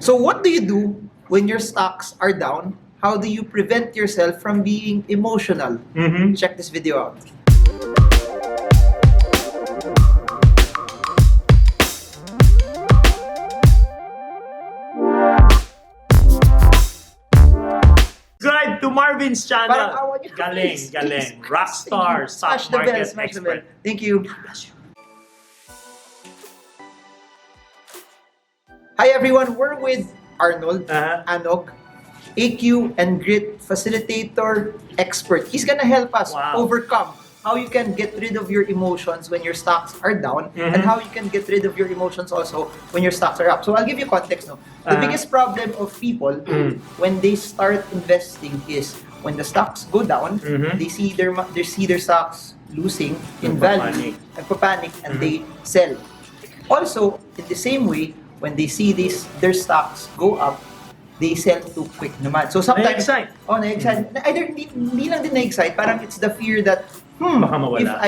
So what do you do when your stocks are down? How do you prevent yourself from being emotional? Check this video out. Subscribe to Marvin's channel. Parang awa niyo. Galing, Please, galing. please. Rockstar, Smash stock the bell, market smash the bell. expert. Thank you. God bless you. Hi everyone, we're with Arnold Anog, AQ and Grit Facilitator Expert. He's gonna help us overcome how you can get rid of your emotions when your stocks are down and how you can get rid of your emotions also when your stocks are up. So I'll give you context. No? The biggest problem of people when they start investing is when the stocks go down, they see their stocks losing in value, nagpapanic, and they sell. Also, in the same way, when they see their stocks go up, they sell too quick naman. So sometimes, na-excite. Either hindi lang din na-excite, parang it's the fear that, baka mawala.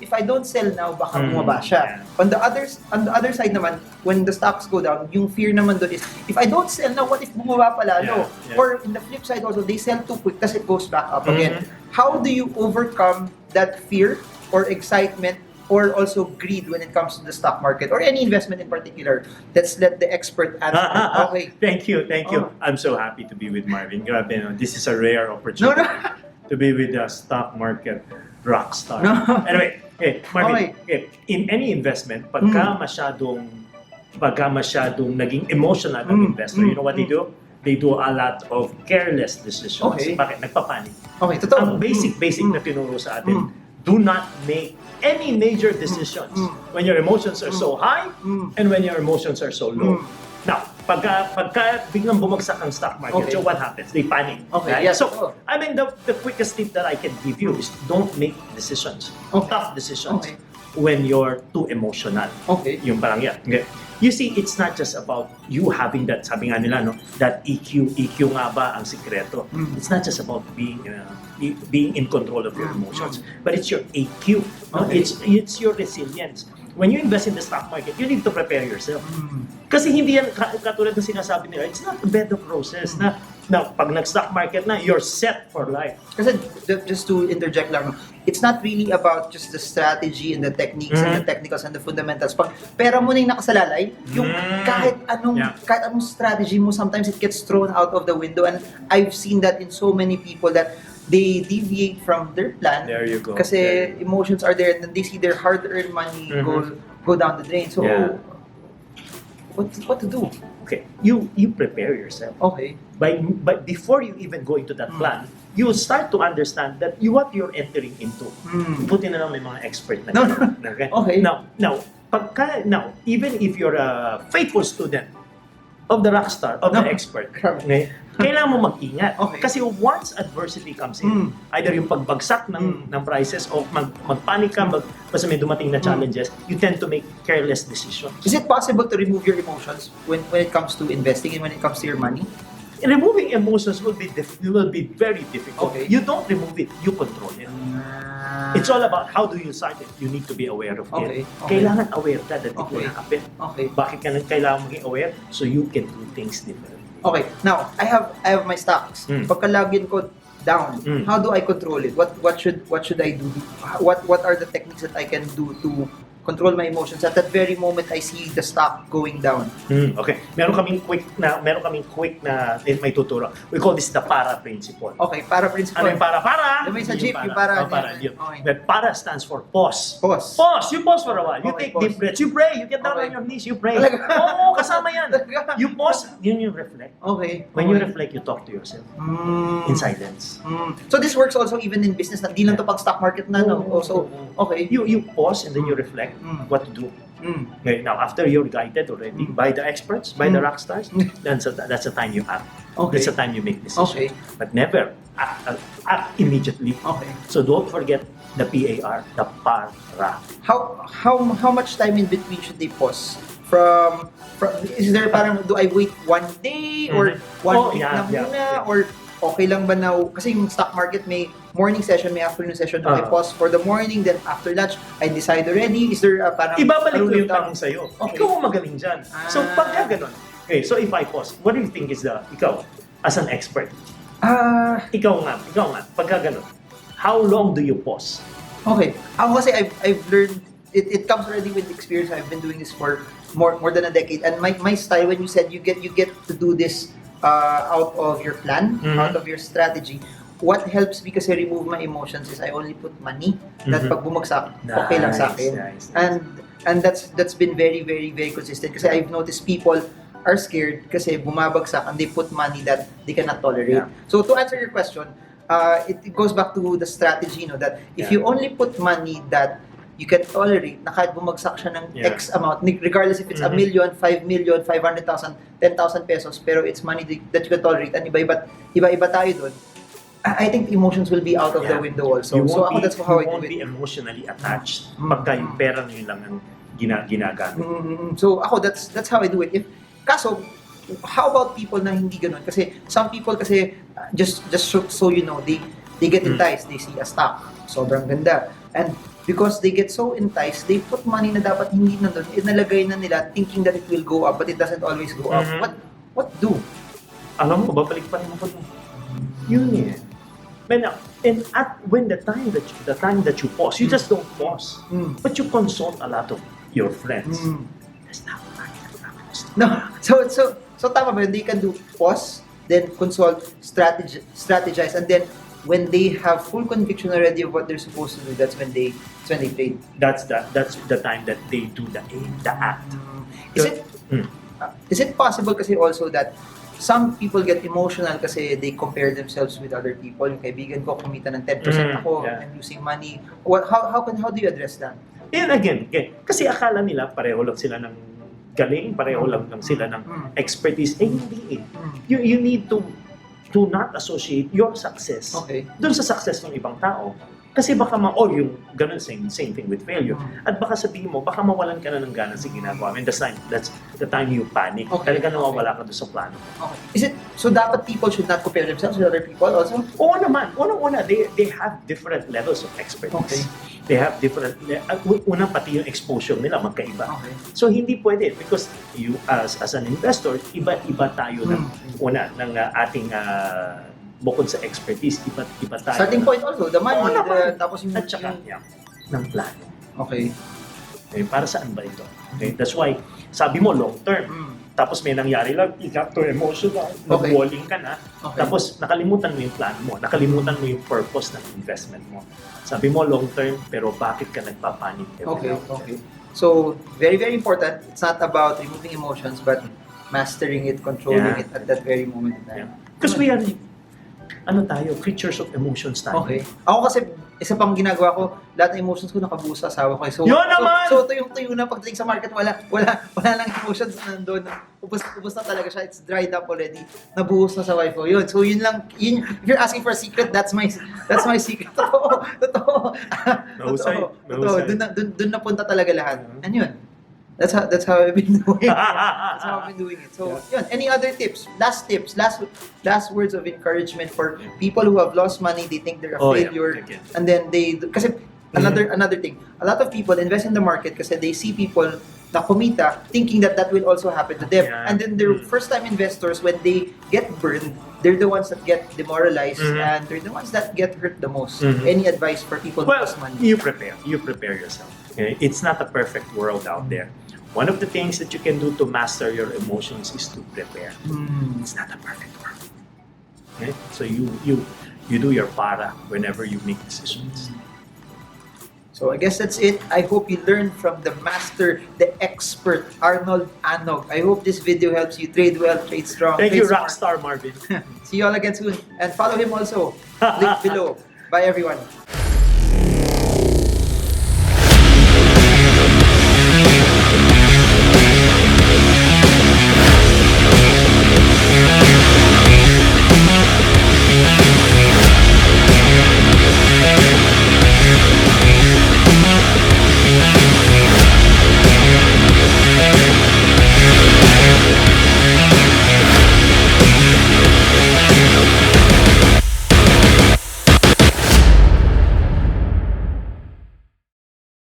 if I don't sell now, baka bumaba siya. On the other side naman, when the stocks go down, yung fear naman doon is, if I don't sell now, what if bumaba pa lalo? Or in the flip side also, they sell too quick, tas it goes back up again. How do you overcome that fear or excitement or also greed when it comes to the stock market or any investment in particular? Let's let the expert answer. Okay. Thank you. I'm so happy to be with Marvin. Grabe, no? This is a rare opportunity to be with the stock market rock star. Anyway, Marvin, in any investment, pagka masyadong naging emotional ang investor, you know what they do? They do a lot of careless decisions. Bakit? Nagpapanik. Okay, totoo. Ang basic na tinuro sa atin, do not make any major decisions when your emotions are so high and when your emotions are so low. Now, pagka biglang bumagsak ang stock market, so what happens? They panic. Right? So, I mean, the quickest tip that I can give you is don't make decisions, tough decisions, when you're too emotional. Yung parang yan. You see, it's not just about you having that, sabi nga nila, no, that EQ nga ba ang sikreto? It's not just about being in control of your emotions, but it's your AQ. No? It's your resilience. When you invest in the stock market, you need to prepare yourself. Kasi hindi yan, katulad ng sinasabi nila, it's not a bed of roses na pag nag-stock market na, you're set for life. Kasi, just to interject lang, it's not really about just the strategy and the techniques and the technicals and the fundamentals. Pag pera mo na yung nakasalalay, yung kahit anong strategy mo, sometimes it gets thrown out of the window. And I've seen that in so many people that they deviate from their plan. There you go. Kasi emotions are there and then they see their hard-earned money go down the drain. So, what to do? Okay, you prepare yourself. But before you even go into that plan, you will start to understand that what you're entering into. Buti na lang may mga expert na. Now, even if you're a faithful student of the rockstar, of the expert, kailangan mo mag-ingat. Kasi once adversity comes in, either yung pagbagsak ng prices o magpanik ka, basta may dumating na challenges, you tend to make careless decisions. Is it possible to remove your emotions when it comes to investing and when it comes to your money? Removing emotions will be very difficult. You don't remove it, you control it. It's all about how do you start it. You need to be aware of it. Kailangan aware ka that it will happen. Bakit ka kailangan maging aware? So you can do things differently. Okay, now I have my stocks. Pagka-login ko down, how do I control it? What should I do? What are the techniques that I can do to control my emotions at that very moment I see the stock going down? Okay. Meron kaming quick na may tuturo. We call this the para principle. Okay, para principle. Ano yung para? Yung may sa jeep, yung para. But para stands for pause. Pause. You pause for a while. You take deep breaths. You pray. You get down on your knees. You pray. Oo, kasama yan. You pause. Yun yung reflect. When you reflect, you talk to yourself in silence. So this works also even in business. Hindi lang to pang stock market na. Also, you pause and then you reflect what to do. Okay, now after you're guided already by the experts, by the rock stars, that's the time you act. That's the time you make decisions. But never act immediately. So don't forget the PAR, the para. How much time in between should they pause? From is there parang do I wait one day or 1 week na muna or okay lang ba na, kasi yung stock market may morning session, may afternoon session, I pause for the morning, then after lunch, I decide already, is there parang... Ibabalik ko yung tanong sa'yo. Ikaw ang magaling dyan. So pagka ganon, Okay, so if I pause, what do you think is ikaw, as an expert, ikaw nga, pagka ganun, how long do you pause? Okay. Ako kasi I've learned, it comes already with experience. I've been doing this for more than a decade. And my style, when you said you get to do this out of your plan, out of your strategy, what helps me kasi remove my emotions is I only put money that pag bumagsak, okay lang sa akin. Nice. And that's been very, very, very consistent kasi I've noticed people are scared kasi bumabagsak and they put money that they cannot tolerate. Yeah. So to answer your question, it goes back to the strategy, no, that if you only put money that you can tolerate, na kahit bumagsak siya ng X amount, regardless if it's a million, 5 million, 500,000, 10,000 pesos, pero it's money that you can tolerate, and iba-iba tayo doon, I think emotions will be out of the window also. So ako, that's how I do it. You won't be emotionally attached pagka yung pera nyo lang ang ginagamit. So ako, that's how I do it. Kaso, how about people na hindi ganun? Kasi some people kasi, just so you know, they get enticed, they see a stock, sobrang ganda. And because they get so enticed, they put money na dapat hindi nandun, inalagay na nila thinking that it will go up, but it doesn't always go up. What do? Alam mo, babalik pa rin ako dun. Yun eh. And when the time that you pause, you just don't pause, but you consult a lot of your friends. That's not No, so tama ba yun? They can do pause, then consult, strategize, and then when they have full conviction already of what they're supposed to do, that's when they trade. That's the time that they do the act. Is it possible kasi also that some people get emotional kasi they compare themselves with other people? Yung kaibigan ko kumita ng 10% ako, I'm losing money. How do you address that? And again, kasi akala nila pareho lang sila ng galing, pareho lang sila ng expertise. Eh hindi eh. You need to not associate your success dun sa success ng ibang tao. Kasi baka yung ganun, same thing with failure. At baka sabihin mo, baka mawalan ka na ng gana sa ginagawa. I mean, that's the time you panic. Talaga nawawala ka doon sa plano. Is it, so dapat people should not compare themselves with other people also? Oo naman. Una, they have different levels of expertise. They have different, unang pati yung exposure nila magkaiba. So hindi pwede because you as an investor, iba tayo ng ating bukod sa expertise, iba tayo. Starting point also, the money, tapos yung... At saka, ng plano. Okay, para saan ba ito? Okay, that's why, sabi mo long term. Tapos may nangyari lang, got to emotional, nag-walling ka na, tapos nakalimutan mo yung plan mo, nakalimutan mo yung purpose ng investment mo. Sabi mo long term, pero bakit ka nagpapanik? Okay. So, very, very important. It's not about removing emotions, but mastering it, controlling it at that very moment in time. Because we are creatures of emotions tayo. Okay. Ako kasi, isa pang ginagawa ko, lahat ng emotions ko nakabuhos sa asawa ko. So, yun naman! So tuyong-tuyo na pagdating sa market, wala lang emotions na nandun. Ubus na talaga siya. It's dried up already. Nabuhos na sa wife ko. Yun. So yun lang, if you're asking for a secret, that's my secret. Totoo. Doon napunta talaga lahat. And yun. That's how I've been doing it. So, yun. Any other tips? Last words of encouragement for people who have lost money, they think they're a failure. Yeah. And then kasi another thing, a lot of people invest in the market kasi they see people na kumita thinking that will also happen to them. Yeah. And then they're first-time investors, when they get burned, they're the ones that get demoralized and they're the ones that get hurt the most. Any advice for people who lost money? You prepare yourself. Okay? It's not a perfect world out there. One of the things that you can do to master your emotions is to prepare. It's not a perfect world. Okay? So you do your para whenever you make decisions. So I guess that's it. I hope you learned from the master, the expert, Arnold Anog. I hope this video helps you trade well, trade strong. Thank trade you, smart. Rockstar Marvin. See you all again soon. And follow him also. Link below. Bye everyone.